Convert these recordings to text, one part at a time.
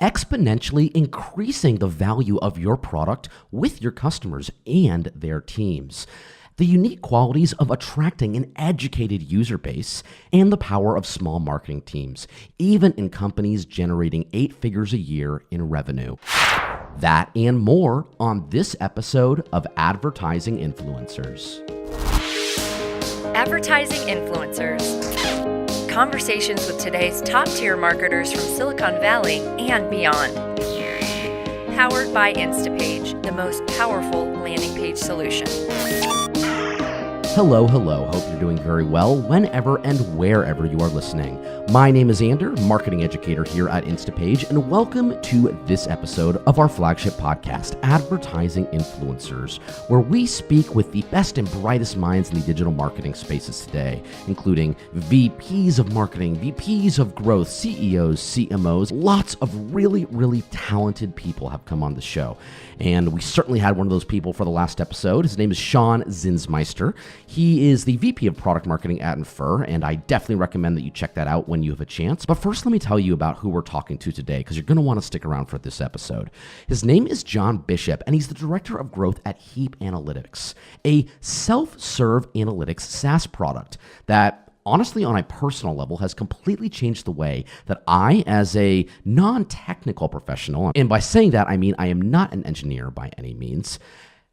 exponentially increasing the value of your product with your customers and their teams. The unique qualities of attracting an educated user base, and the power of small marketing teams, even in companies generating 8 figures a year in revenue. That and more on this episode of Advertising Influencers. Advertising Influencers. Conversations with today's top-tier marketers from Silicon Valley and beyond. Powered by Instapage, the most powerful landing page solution. Hello. Hope you're doing very well whenever and wherever you are listening. My name is Ander, marketing educator here at Instapage, and welcome to this episode of our flagship podcast, Advertising Influencers, where we speak with the best and brightest minds in the digital marketing spaces today, including VPs of marketing, VPs of growth, CEOs, CMOs. Lots of really talented people have come on the show. And we certainly had one of those people for the last episode. His name is Sean Zinsmeister. He is the VP of Product Marketing at Infer, and I definitely recommend that you check that out when you have a chance. But first, let me tell you about who we're talking to today, because you're going to want to stick around for this episode. His name is Jon Bishop, and he's the Director of Growth at Heap Analytics, a self-serve analytics SaaS product that honestly, on a personal level, has completely changed the way that I, as a non-technical professional, and by saying that, I mean I am not an engineer by any means,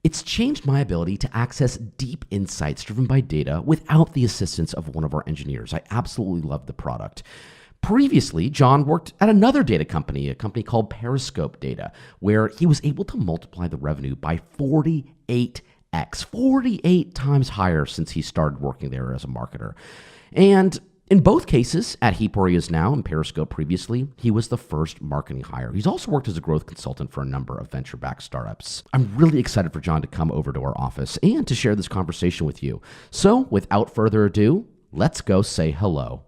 it's changed my ability to access deep insights driven by data without the assistance of one of our engineers. I absolutely love the product. Previously, Jon worked at another data company, a company called Periscope Data, where he was able to multiply the revenue by 48x, 48 times higher since he started working there as a marketer. And in both cases, at Heap where he is now and Periscope previously, he was the first marketing hire. He's also worked as a growth consultant for a number of venture-backed startups. I'm really excited for Jon to come over to our office and to share this conversation with you. So without further ado, let's go say hello.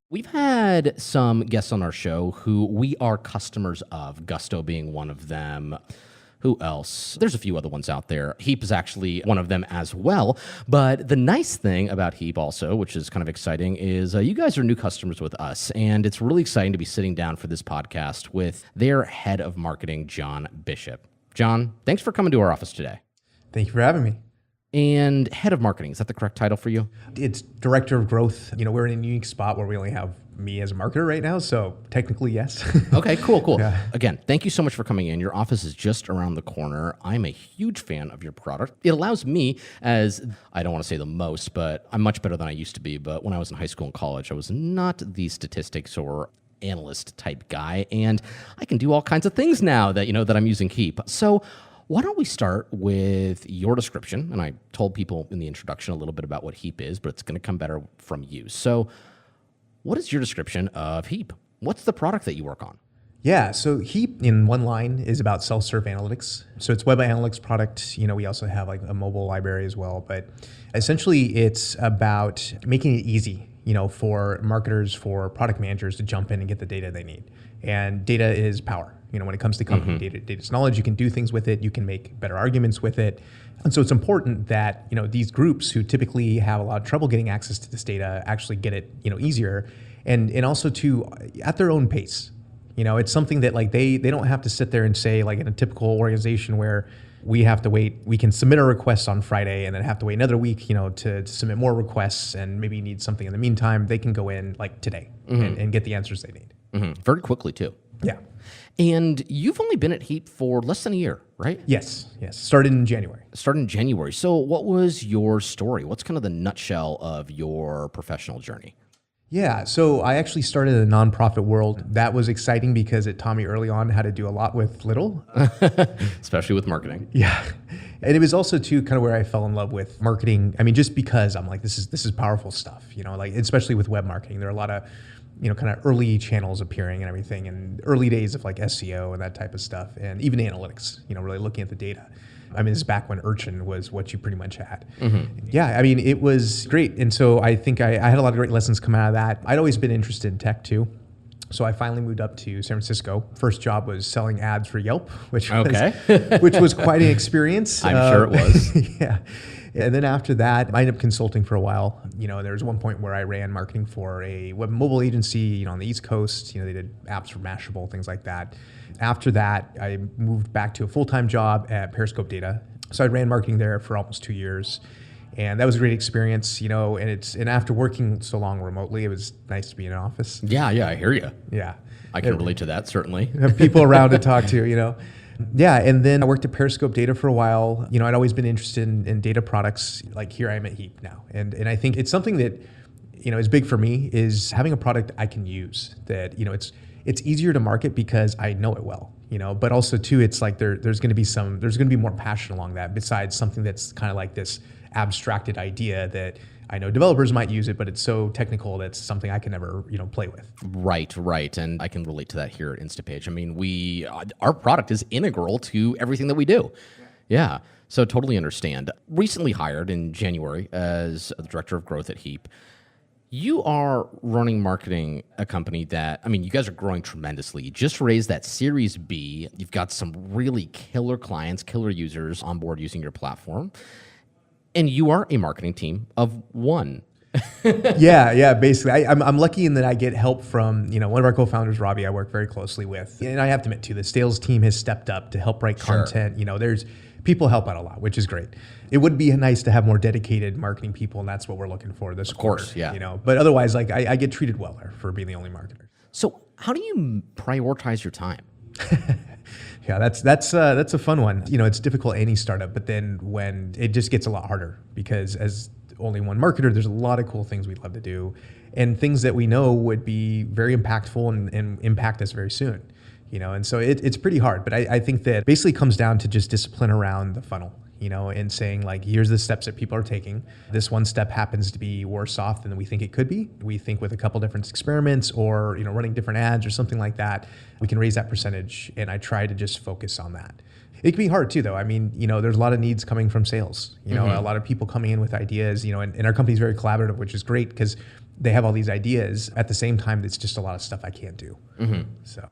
We've had some guests on our show who we are customers of, Gusto being one of them. Who else? There's a few other ones out there. Heap is actually one of them as well. But the nice thing about Heap also, which is kind of exciting, is you guys are new customers with us. And it's really exciting to be sitting down for this podcast with their head of marketing, Jon Bishop. Jon, thanks for coming to our office today. Thank you for having me. And head of marketing, is that the correct title for you? It's director of growth. We're in a unique spot where we only have me as a marketer right now, so technically, yes. Okay, cool. Yeah. Again, thank you so much for coming in. Your office is just around the corner. I'm a huge fan of your product. It allows me, as I don't want to say the most, but I'm much better than I used to be. But when I was in high school and college, I was not the statistics or analyst type guy, and I can do all kinds of things now that that I'm using Heap. So why don't we start with your description? And I told people in the introduction a little bit about what Heap is, but it's going to come better from you. So what is your description of Heap? What's the product that you work on? Yeah, so Heap in one line is about self-serve analytics. So it's web analytics product. We also have like a mobile library as well, but essentially it's about making it easy, for marketers, for product managers to jump in and get the data they need. And data is power. When it comes to company data, data's knowledge, you can do things with it, you can make better arguments with it. And so it's important that, these groups who typically have a lot of trouble getting access to this data actually get it, easier and also to at their own pace. It's something that like they don't have to sit there and say, like in a typical organization where we have to wait, we can submit our requests on Friday and then have to wait another week, to submit more requests and maybe need something in the meantime. They can go in like today and get the answers they need. Very quickly too. Yeah. And you've only been at Heap for less than a year, right? Yes. Started in January. So what was your story? What's kind of the nutshell of your professional journey? Yeah, so I actually started in the nonprofit world. That was exciting because it taught me early on how to do a lot with little. Especially with marketing. Yeah. And it was also too kind of where I fell in love with marketing. I mean, just because I'm like, this is powerful stuff, like especially with web marketing. There are a lot of kind of early channels appearing and everything, and early days of like SEO and that type of stuff, and even analytics, really looking at the data. I mean, this is back when Urchin was what you pretty much had. Yeah, I mean, it was great. And so I think I had a lot of great lessons come out of that. I'd always been interested in tech too. So I finally moved up to San Francisco. First job was selling ads for Yelp, which was quite an experience. I'm sure it was. Yeah. And then after that, I ended up consulting for a while. There was one point where I ran marketing for a web mobile agency, on the East Coast. They did apps for Mashable, things like that. After that, I moved back to a full-time job at Periscope Data. So I ran marketing there for almost 2 years. And that was a great experience, and after working so long remotely, it was nice to be in an office. Yeah, I hear you. Yeah. I can relate to that, certainly. Have people around to talk to. Yeah, and then I worked at Periscope Data for a while. I'd always been interested in data products. Like here I am at Heap now. And I think it's something that, is big for me is having a product I can use that, it's easier to market because I know it well, but also too, it's like there's going to be more passion along that besides something that's kind of like this abstracted idea that I know developers might use it, but it's so technical that's something I can never, play with. Right. And I can relate to that here at Instapage. I mean, our product is integral to everything that we do. Yeah. So totally understand. Recently hired in January as the director of growth at Heap. You are running marketing a company that, you guys are growing tremendously. You just raised that Series B. You've got some really killer clients, killer users on board using your platform. And you are a marketing team of one. Yeah. Basically, I'm lucky in that I get help from one of our co-founders, Robbie. I work very closely with, and I have to admit too, the sales team has stepped up to help write content. There's people help out a lot, which is great. It would be nice to have more dedicated marketing people, and that's what we're looking for this quarter. Of course, yeah. But otherwise, I get treated well there for being the only marketer. So how do you prioritize your time? Yeah, that's a fun one. It's difficult any startup, but then when it just gets a lot harder because as only one marketer, there's a lot of cool things we'd love to do and things that we know would be very impactful and impact us very soon. And so it's pretty hard, but I think that basically comes down to just discipline around the funnel, and saying like, here's the steps that people are taking. This one step happens to be worse off than we think it could be. We think with a couple different experiments or, running different ads or something like that, we can raise that percentage. And I try to just focus on that. It can be hard too, though. There's a lot of needs coming from sales, a lot of people coming in with ideas, and our company's very collaborative, which is great because they have all these ideas. At the same time, it's just a lot of stuff I can't do. So.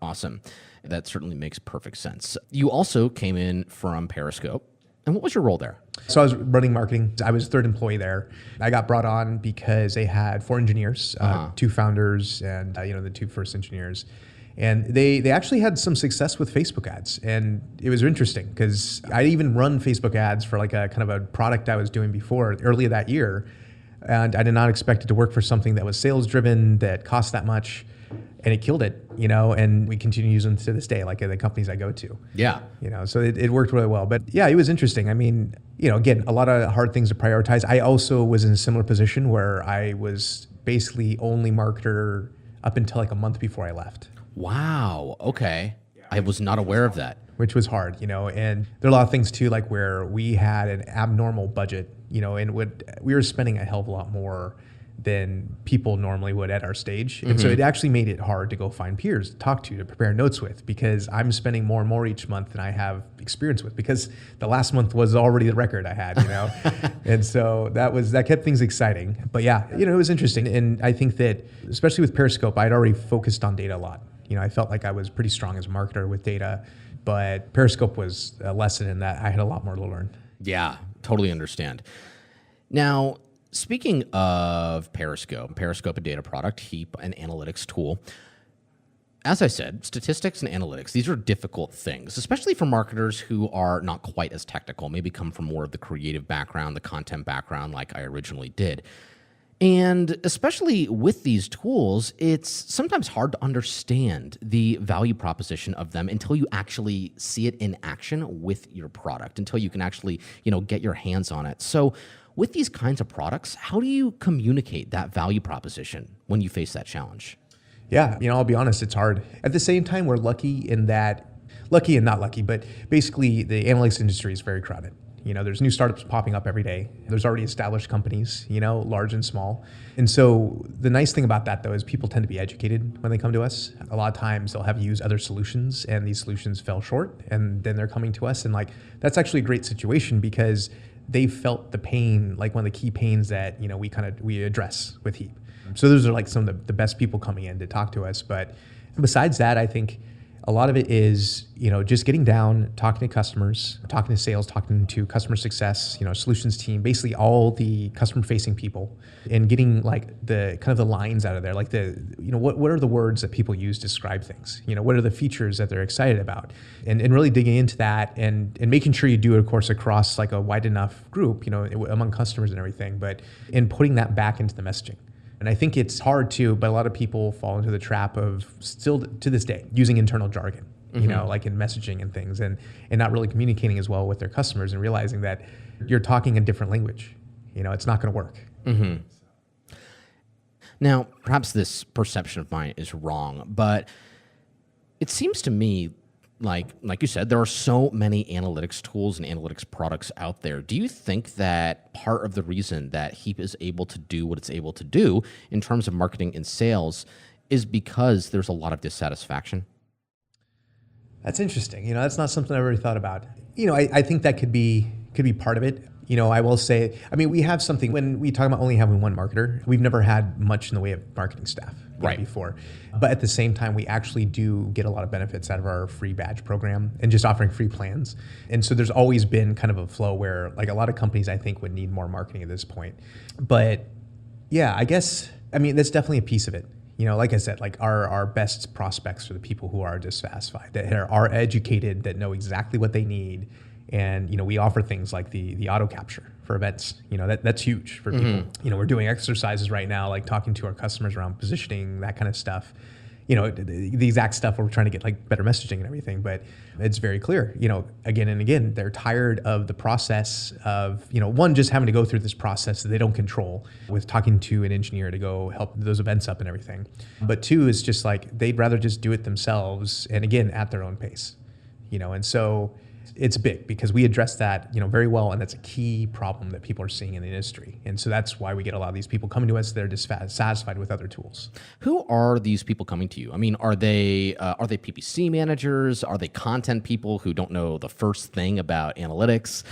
Awesome. That certainly makes perfect sense. You also came in from Periscope. And what was your role there? So I was running marketing. I was third employee there. I got brought on because they had 4 engineers, 2 founders, and the 2 first engineers. And they actually had some success with Facebook ads. And it was interesting because I even run Facebook ads for like a kind of a product I was doing before earlier that year. And I did not expect it to work for something that was sales driven, that cost that much. And it killed it, and we continue using them to this day, like the companies I go to. Yeah. So it worked really well. But yeah, it was interesting. Again, a lot of hard things to prioritize. I also was in a similar position where I was basically only marketer up until like a month before I left. Wow. Okay. I was not aware of that. Which was hard, and there are a lot of things too, like where we had an abnormal budget, and we were spending a hell of a lot more than people normally would at our stage. And so it actually made it hard to go find peers to talk to prepare notes with, because I'm spending more and more each month than I have experience with, because the last month was already the record I had, And so that kept things exciting. But yeah, it was interesting. And I think that, especially with Periscope, I'd already focused on data a lot. I felt like I was pretty strong as a marketer with data, but Periscope was a lesson in that I had a lot more to learn. Yeah, totally understand. Now, speaking of Periscope, a data product, Heap an analytics tool. As I said, statistics and analytics, these are difficult things, especially for marketers who are not quite as technical, maybe come from more of the creative background, the content background like I originally did. And especially with these tools, it's sometimes hard to understand the value proposition of them until you actually see it in action with your product, until you can actually, get your hands on it. So with these kinds of products, how do you communicate that value proposition when you face that challenge? Yeah, I'll be honest, it's hard. At the same time, we're lucky and not lucky, but basically the analytics industry is very crowded. There's new startups popping up every day. There's already established companies, large and small. And so the nice thing about that, though, is people tend to be educated when they come to us. A lot of times they'll have used other solutions and these solutions fell short, and then they're coming to us. And that's actually a great situation because they felt the pain, like one of the key pains that, we address with Heap. So those are like some of the best people coming in to talk to us. But besides that, I think A lot of it is, just getting down, talking to customers, talking to sales, talking to customer success, solutions team, basically all the customer facing people, and getting like the kind of the lines out of there, like what are the words that people use to describe things? What are the features that they're excited about? And really digging into that and making sure you do it, of course, across like a wide enough group, among customers and everything, but in putting that back into the messaging. And I think it's hard too, but a lot of people fall into the trap of still to this day using internal jargon, like in messaging and things, and not really communicating as well with their customers and realizing that you're talking a different language. It's not going to work. Mm-hmm. Now, perhaps this perception of mine is wrong, but it seems to me like you said, there are so many analytics tools and analytics products out there. Do you think that part of the reason that Heap is able to do what it's able to do in terms of marketing and sales is because there's a lot of dissatisfaction? That's interesting. That's not something I've ever thought about. I think that could be part of it. I will say, we have something when we talk about only having one marketer, we've never had much in the way of marketing staff before. But at the same time, we actually do get a lot of benefits out of our free badge program and just offering free plans. And so there's always been kind of a flow where like a lot of companies I think would need more marketing at this point. But yeah, I guess, that's definitely a piece of it. Like I said, like our best prospects are the people who are dissatisfied, that are educated, that know exactly what they need. And, we offer things like the auto capture for events. That's huge for people. We're doing exercises right now, like talking to our customers around positioning, that kind of stuff. The exact stuff where we're trying to get like better messaging and everything, but it's very clear, again and again, they're tired of the process of, one, just having to go through this process that they don't control with talking to an engineer to go help those events up and everything. But two, is just like, they'd rather just do it themselves. And again, at their own pace, and so it's big because we address that, very well. And that's a key problem that people are seeing in the industry. And so that's why we get a lot of these people coming to us. They're dissatisfied with other tools. Who are these people coming to you? Are they PPC managers? Are they content people who don't know the first thing about analytics?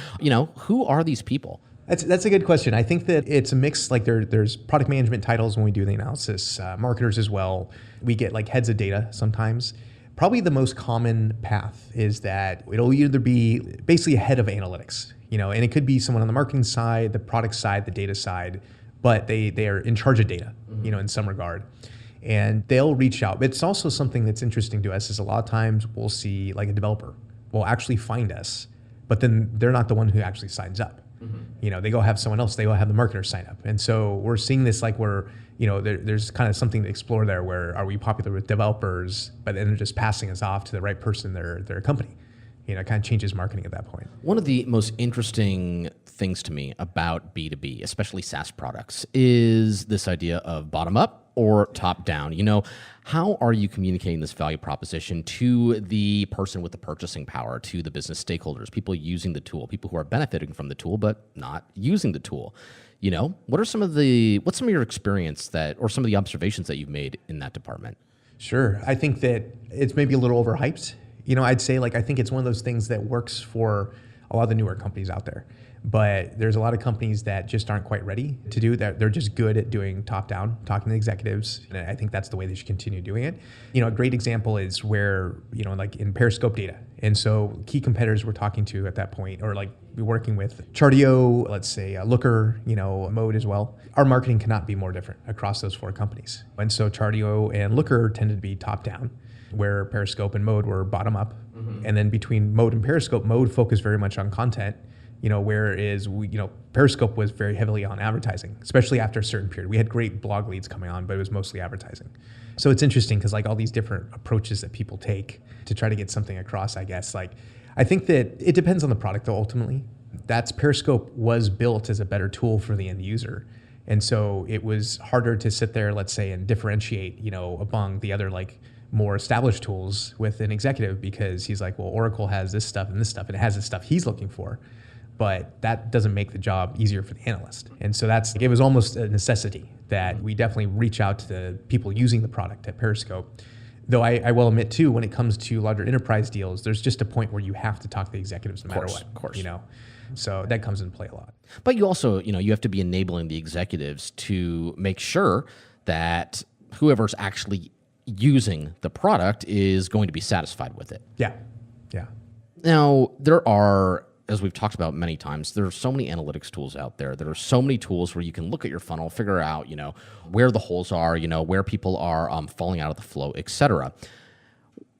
Who are these people? That's a good question. I think that it's a mix. Like there's product management titles when we do the analysis, marketers as well. We get like heads of data sometimes. Probably the most common path is that it'll either be basically a head of analytics, and it could be someone on the marketing side, the product side, the data side, but they are in charge of data, in some regard. And they'll reach out. But it's also something that's interesting to us is a lot of times we'll see like a developer will actually find us, but then they're not the one who actually signs up. They go have someone else, they go have the marketer sign up. And so we're seeing this like where, there's kind of something to explore there where are we popular with developers, but then they're just passing us off to the right person, their company. It kind of changes marketing at that point. One of the most interesting things to me about B2B, especially SaaS products, is this idea of bottom up or top down. How are you communicating this value proposition to the person with the purchasing power, to the business stakeholders, people using the tool, people who are benefiting from the tool but not using the tool? What's some of your experience or some of the observations that you've made in that department? Sure. I think that it's maybe a little overhyped. I'd say I think it's one of those things that works for a lot of the newer companies out there. But there's a lot of companies that just aren't quite ready to do that. They're just good at doing top down, talking to executives. And I think that's the way they should continue doing it. A great example is where, like in Periscope Data. And so key competitors we're talking to at that point, or like we're working with Chartio, let's say Looker, Mode as well. Our marketing cannot be more different across those four companies. And so Chartio and Looker tended to be top down, where Periscope and Mode were bottom up. And then between Mode and Periscope, Mode focused very much on content. Whereas Periscope was very heavily on advertising, especially after a certain period. We had great blog leads coming on, but it was mostly advertising. So it's interesting because like all these different approaches that people take to try to get something across, I guess, I think that it depends on the product though, ultimately. Periscope was built as a better tool for the end user. And so it was harder to sit there, let's say, and differentiate, among the other more established tools with an executive because he's like, well, Oracle has this stuff, and it has the stuff he's looking for. But that doesn't make the job easier for the analyst. And so it was almost a necessity that we definitely reach out to the people using the product at Periscope. Though I will admit too, when it comes to larger enterprise deals, there's just a point where you have to talk to the executives no matter what. Of course. So that comes into play a lot. But you also, you have to be enabling the executives to make sure that whoever's actually using the product is going to be satisfied with it. Yeah. Yeah. Now, there are, as we've talked about many times, there are so many analytics tools out there. There are so many tools where you can look at your funnel, figure out, where the holes are, where people are falling out of the flow, et cetera.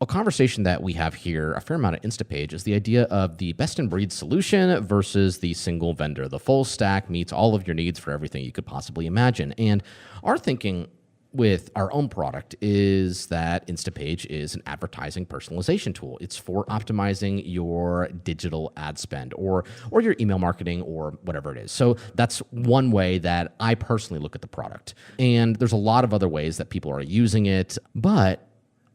A conversation that we have here, a fair amount at Instapage, is the idea of the best-in-breed solution versus the single vendor. The full stack meets all of your needs for everything you could possibly imagine. And our thinking with our own product is that Instapage is an advertising personalization tool. It's for optimizing your digital ad spend or your email marketing or whatever it is. So that's one way that I personally look at the product. And there's a lot of other ways that people are using it, but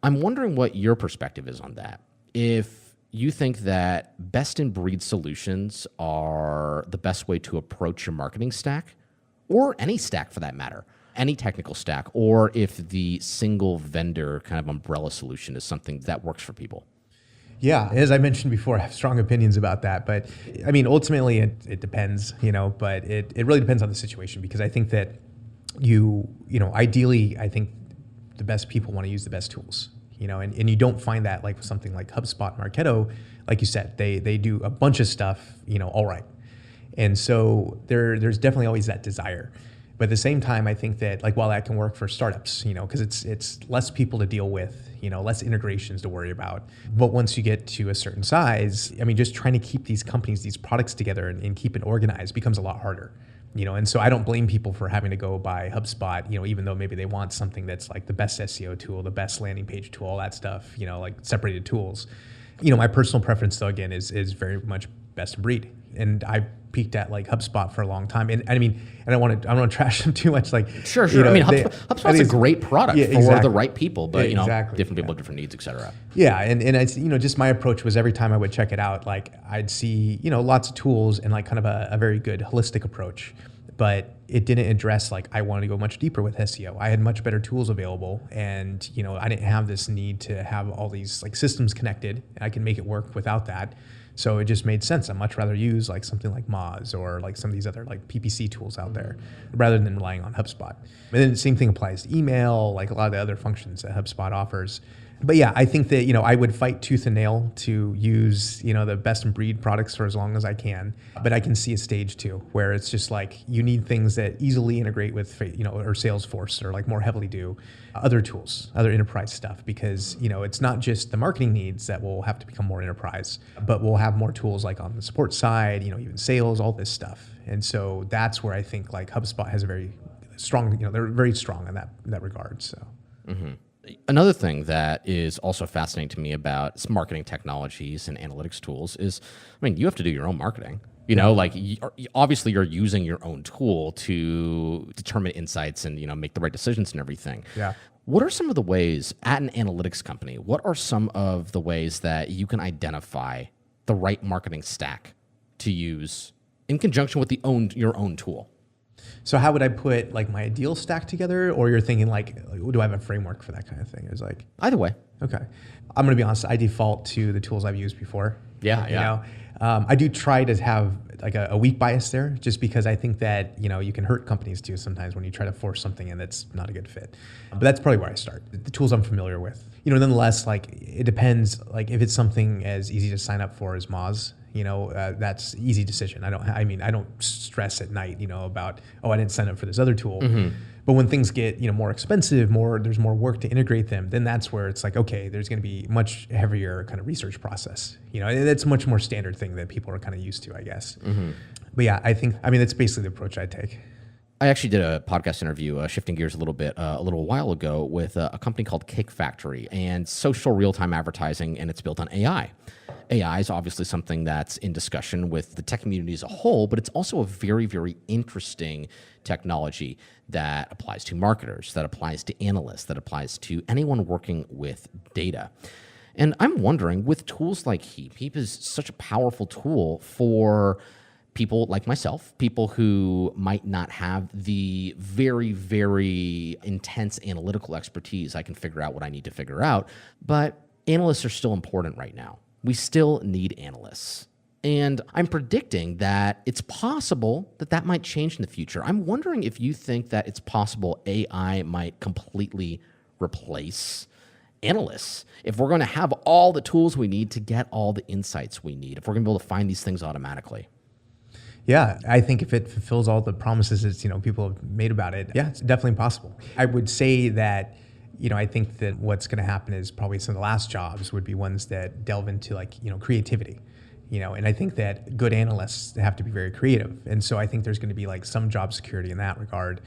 I'm wondering what your perspective is on that. If you think that best-in-breed solutions are the best way to approach your marketing stack, or any stack for that matter, any technical stack, or if the single vendor kind of umbrella solution is something that works for people. Yeah, as I mentioned before, I have strong opinions about that. But I mean, ultimately, it depends, but it really depends on the situation, because I think that ideally, I think the best people want to use the best tools, and you don't find that like with something like HubSpot, Marketo, like you said, they do a bunch of stuff, all right. And so there's definitely always that desire. But at the same time, I think that while that can work for startups, because it's less people to deal with, less integrations to worry about. But once you get to a certain size, I mean, just trying to keep these companies, these products together and keep it organized becomes a lot harder. And so I don't blame people for having to go buy HubSpot, even though maybe they want something that's like the best SEO tool, the best landing page tool, all that stuff, like separated tools. My personal preference though, again, is very much best in breed. And I peaked at HubSpot for a long time. And I mean, and I don't want to trash them too much. Sure. I mean, HubSpot's a great product for the right people, but different people have different needs, et cetera. Yeah. And it's, just my approach was every time I would check it out, I'd see, lots of tools and kind of a very good holistic approach, but it didn't address I wanted to go much deeper with SEO. I had much better tools available, and I didn't have this need to have all these systems connected, and I can make it work without that. So it just made sense. I'd much rather use something like Moz or some of these other PPC tools out there rather than relying on HubSpot. And then the same thing applies to email, a lot of the other functions that HubSpot offers. But yeah, I think that, I would fight tooth and nail to use, the best in breed products for as long as I can. But I can see a stage too, where it's just you need things that easily integrate with, or Salesforce or more heavily do other tools, other enterprise stuff, because, it's not just the marketing needs that will have to become more enterprise, but we'll have more tools on the support side, even sales, all this stuff. And so that's where I think HubSpot has a very strong, they're very strong in that regard. So. Mm-hmm. Another thing that is also fascinating to me about marketing technologies and analytics tools is, you have to do your own marketing. Obviously you're using your own tool to determine insights and, make the right decisions and everything. Yeah. What are some of the ways at an analytics company, what are some of the ways that you can identify the right marketing stack to use in conjunction with your own tool? So how would I put my ideal stack together, or you're thinking do I have a framework for that kind of thing? It's either way. Okay. I'm going to be honest. I default to the tools I've used before. Yeah. I do try to have a weak bias there, just because I think that, you can hurt companies too sometimes when you try to force something in that's not a good fit. But that's probably where I start. The tools I'm familiar with. Nonetheless, it depends. If it's something as easy to sign up for as Moz, that's easy decision. I don't stress at night, about, I didn't sign up for this other tool. Mm-hmm. But when things get, more expensive, there's more work to integrate them, then that's where it's okay, there's going to be much heavier kind of research process. That's a much more standard thing that people are kind of used to, I guess. Mm-hmm. But yeah, that's basically the approach I take. I actually did a podcast interview, shifting gears a little bit, a little while ago with a company called Cake Factory and social real-time advertising, and it's built on AI. AI is obviously something that's in discussion with the tech community as a whole, but it's also a very, very interesting technology that applies to marketers, that applies to analysts, that applies to anyone working with data. And I'm wondering, with tools like Heap is such a powerful tool for people like myself, people who might not have the very, very intense analytical expertise. I can figure out what I need to figure out, but analysts are still important right now. We still need analysts. And I'm predicting that it's possible that might change in the future. I'm wondering if you think that it's possible AI might completely replace analysts. If we're going to have all the tools we need to get all the insights we need, if we're going to be able to find these things automatically. Yeah, I think if it fulfills all the promises that people have made about it, yeah, it's definitely possible. I would say that I think that what's going to happen is probably some of the last jobs would be ones that delve into creativity. And I think that good analysts have to be very creative. And so I think there's going to be some job security in that regard.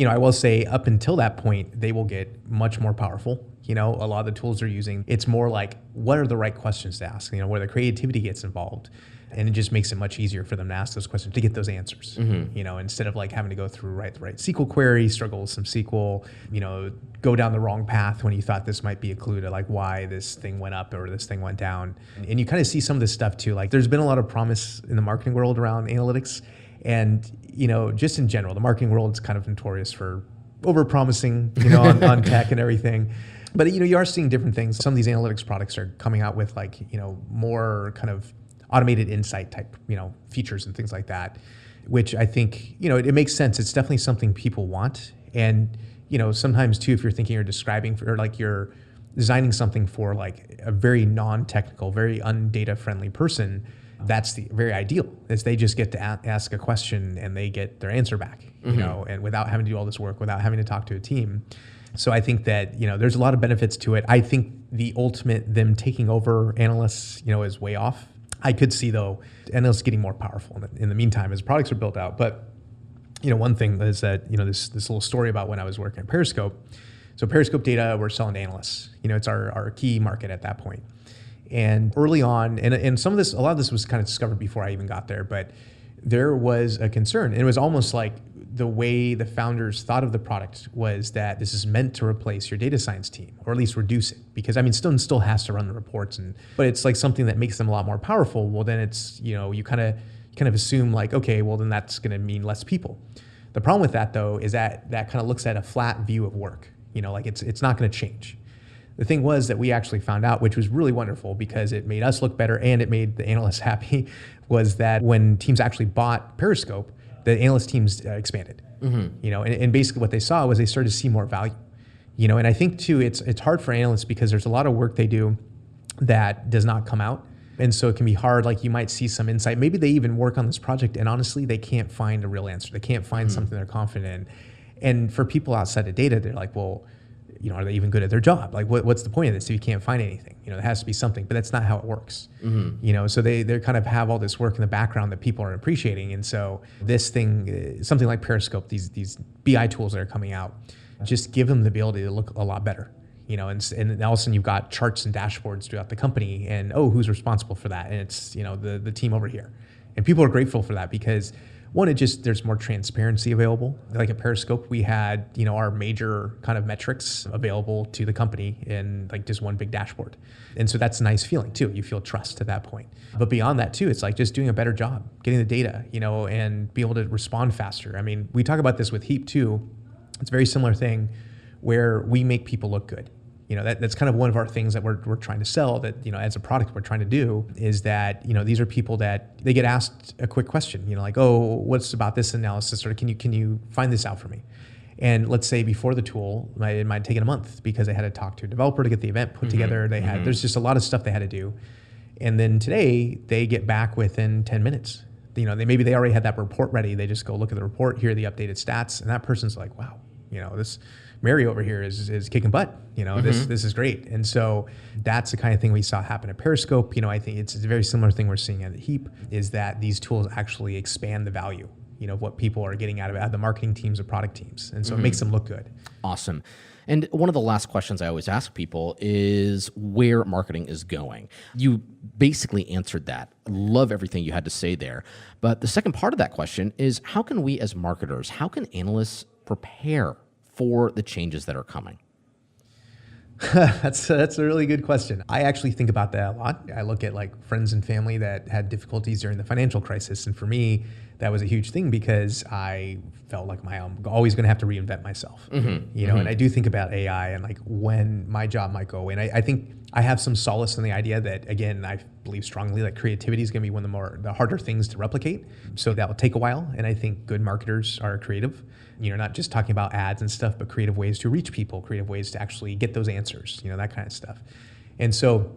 I will say up until that point, they will get much more powerful. A lot of the tools they're using, it's more like, what are the right questions to ask? Where the creativity gets involved. And it just makes it much easier for them to ask those questions, to get those answers. Instead of having to go through write the right SQL query, struggle with some SQL, go down the wrong path when you thought this might be a clue to why this thing went up or this thing went down. And you kind of see some of this stuff too. There's been a lot of promise in the marketing world around analytics. And, just in general, the marketing world is kind of notorious for over-promising, on tech and everything. But, you are seeing different things. Some of these analytics products are coming out with more kind of automated insight type, features and things like that, which I think, it makes sense. It's definitely something people want. And, sometimes too, if you're thinking or describing or you're designing something for a very non-technical, very undata friendly person, that's the very ideal is they just get to ask a question and they get their answer back, and without having to do all this work, without having to talk to a team. So I think that, there's a lot of benefits to it. I think the ultimate, them taking over analysts, is way off. I could see though, analysts getting more powerful in the meantime as products are built out. But, one thing is that, this little story about when I was working at Periscope. So Periscope Data, we're selling to analysts. It's our key market at that point. And early on, and a lot of this was kind of discovered before I even got there, but there was a concern. And it was almost like the way the founders thought of the product was that this is meant to replace your data science team, or at least reduce it. Because Stone still has to run the reports, but it's something that makes them a lot more powerful. Well, then it's, you kind of assume okay, well then that's going to mean less people. The problem with that though is that kind of looks at a flat view of work. It's not going to change. The thing was that we actually found out, which was really wonderful because it made us look better and it made the analysts happy, was that when teams actually bought Periscope, the analyst teams expanded. And basically what they saw was they started to see more value. And I think too, it's hard for analysts because there's a lot of work they do that does not come out. And so it can be hard, you might see some insight. Maybe they even work on this project and honestly, they can't find a real answer. They can't find something they're confident in. And for people outside of data, they're well, are they even good at their job? What's the point of this if you can't find anything? There has to be something, but that's not how it works. So they kind of have all this work in the background that people aren't appreciating. And so this thing, something like Periscope, these BI tools that are coming out, just give them the ability to look a lot better. And all of a sudden you've got charts and dashboards throughout the company and, who's responsible for that? And it's, the team over here. And people are grateful for that because one, there's more transparency available. Like at Periscope, we had, our major kind of metrics available to the company in just one big dashboard. And so that's a nice feeling too. You feel trust at that point. But beyond that too, it's just doing a better job, getting the data, and be able to respond faster. We talk about this with Heap too. It's a very similar thing where we make people look good. That's kind of one of our things that we're trying to sell that, as a product we're trying to do is that, these are people that they get asked a quick question, what's about this analysis or can you find this out for me? And let's say before the tool, it might have taken a month because they had to talk to a developer to get the event put together. There's just a lot of stuff they had to do. And then today they get back within 10 minutes. Maybe they already had that report ready. They just go look at the report, hear the updated stats. And that person's like, wow, this Mary over here is kicking butt. This is great. And so that's the kind of thing we saw happen at Periscope. I think it's a very similar thing we're seeing at Heap is that these tools actually expand the value, of what people are getting out of it, the marketing teams or product teams. And so it makes them look good. Awesome. And one of the last questions I always ask people is where marketing is going. You basically answered that. Love everything you had to say there. But the second part of that question is how can we as marketers, how can analysts prepare for the changes that are coming? That's a really good question. I actually think about that a lot. I look at friends and family that had difficulties during the financial crisis. And for me, that was a huge thing because I felt like I'm always going to have to reinvent myself, and I do think about AI and like when my job might go away. And I think I have some solace in the idea that, again, I believe strongly that creativity is going to be one of the harder things to replicate. So that will take a while. And I think good marketers are creative, not just talking about ads and stuff, but creative ways to reach people, creative ways to actually get those answers, that kind of stuff. And so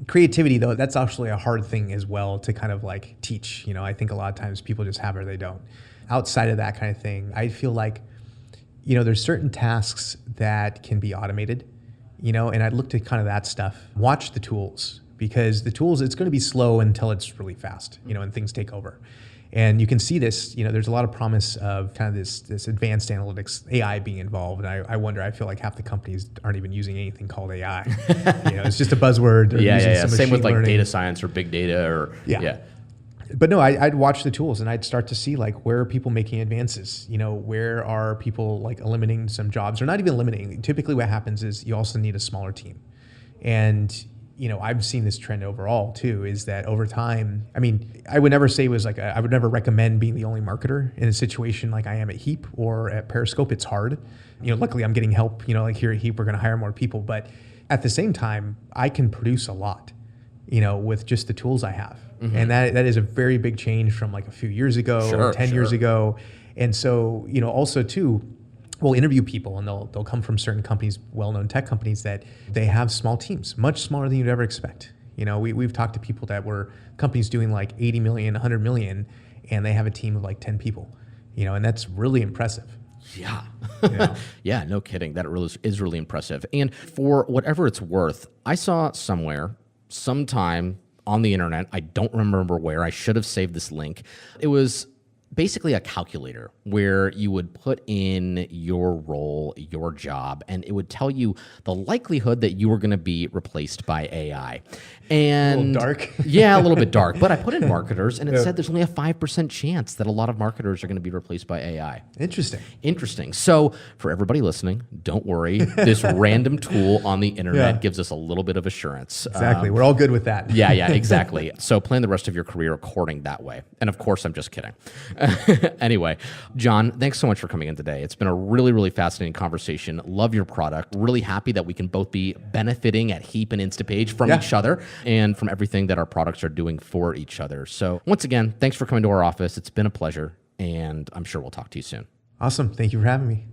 creativity, though, that's actually a hard thing as well to kind of like teach. I think a lot of times people just have it or they don't. Outside of that kind of thing, I feel like, there's certain tasks that can be automated, and I'd look to kind of that stuff. Watch the tools, because the tools, it's going to be slow until it's really fast, and things take over. And you can see this, there's a lot of promise of kind of this advanced analytics, AI being involved. And I feel like half the companies aren't even using anything called AI. It's just a buzzword. Same with like data science or big data But no, I'd watch the tools and I'd start to see like, where are people making advances? Where are people like eliminating some jobs, or not even eliminating? Typically what happens is you also need a smaller team. And I've seen this trend overall too, is that over time, I would never say it was like, I would never recommend being the only marketer in a situation like I am at Heap or at Periscope. It's hard. Luckily I'm getting help, like here at Heap, we're going to hire more people. But at the same time, I can produce a lot, with just the tools I have. And that is a very big change from like a few years ago, 10 years ago. And so, also too, we'll interview people and they'll come from certain companies, well-known tech companies, that they have small teams, much smaller than you'd ever expect. We've talked to people that were companies doing like 80 million, 100 million, and they have a team of like 10 people, and that's really impressive. Yeah. Yeah, no kidding. That really is really impressive. And for whatever it's worth, I saw somewhere, sometime on the internet, I don't remember where, I should have saved this link. It was basically a calculator where you would put in your role, your job, and it would tell you the likelihood that you were going to be replaced by AI. And a little dark. Yeah, a little bit dark. But I put in marketers, and it said there's only a 5% chance that a lot of marketers are going to be replaced by AI. Interesting. So for everybody listening, don't worry. This random tool on the internet gives us a little bit of assurance. Exactly. We're all good with that. Yeah, exactly. So plan the rest of your career according that way. And of course, I'm just kidding. Anyway, Jon, thanks so much for coming in today. It's been a really, really fascinating conversation. Love your product. Really happy that we can both be benefiting at Heap and Instapage from each other and from everything that our products are doing for each other. So once again, thanks for coming to our office. It's been a pleasure, and I'm sure we'll talk to you soon. Awesome. Thank you for having me.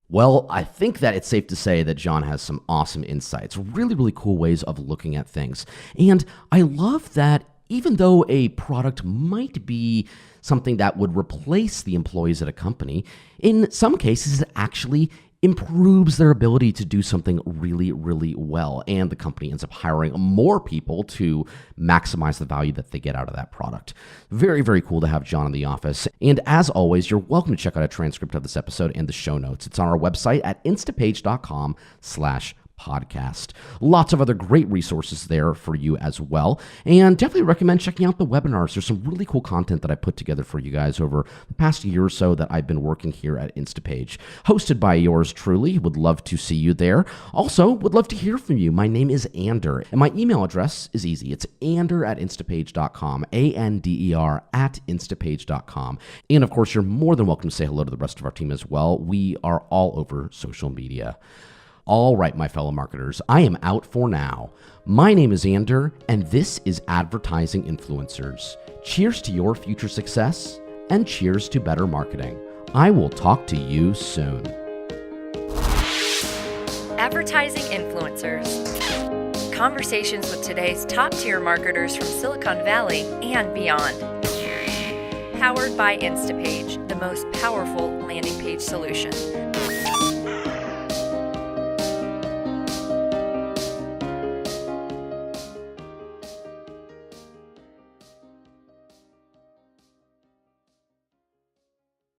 Well, I think that it's safe to say that Jon has some awesome insights, really, really cool ways of looking at things. And I love that even though a product might be something that would replace the employees at a company, in some cases it actually improves their ability to do something really, really well. And the company ends up hiring more people to maximize the value that they get out of that product. Very, very cool to have Jon in the office. And as always, you're welcome to check out a transcript of this episode and the show notes. It's on our website at instapage.com/podcast. Lots of other great resources there for you as well. And definitely recommend checking out the webinars. There's some really cool content that I put together for you guys over the past year or so that I've been working here at Instapage. Hosted by yours truly. Would love to see you there. Also, would love to hear from you. My name is Ander, and my email address is easy. It's ander@instapage.com, ANDER@instapage.com. And of course, you're more than welcome to say hello to the rest of our team as well. We are all over social media. All right, my fellow marketers, I am out for now. My name is Ander, and this is Advertising Influencers. Cheers to your future success, and cheers to better marketing. I will talk to you soon. Advertising Influencers. Conversations with today's top-tier marketers from Silicon Valley and beyond. Powered by Instapage, the most powerful landing page solution.